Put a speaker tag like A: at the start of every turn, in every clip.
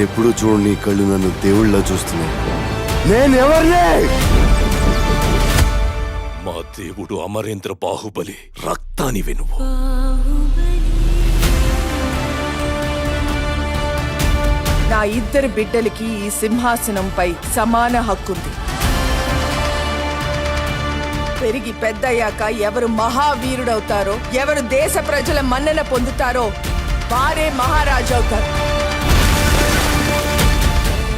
A: ఎప్పుడు చూడని కళ్ళు నన్ను దేవుళ్ళ చూస్తున్నాయి. నేను ఎవరిని?
B: మా దేవుడు అమరేంద్ర బాహుబలి, రక్తాని వెనువు.
C: నా ఇద్దరు బిడ్డలకి ఈ సింహాసనంపై సమాన హక్కుంది. పెరిగి పెద్దయ్యాక ఎవరు మహావీరుడవుతారో, ఎవరు దేశ ప్రజల మన్నన పొందుతారో వారే మహారాజు అవుతారు.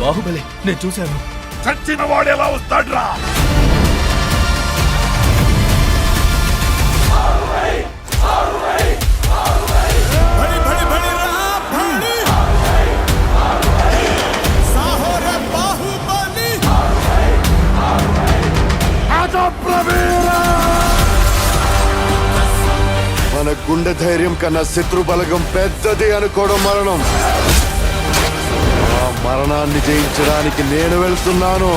D: బాహుబలి నేను చూశాను.
B: చచ్చిన వాడు ఎలా వస్తాడ్రా?
A: మన గుండె ధైర్యం కన్నా శత్రు బలగం పెద్దది అనుకోవడం మరణం. ఆ మరణాన్ని జయించడానికి నేను వెళ్తున్నాను.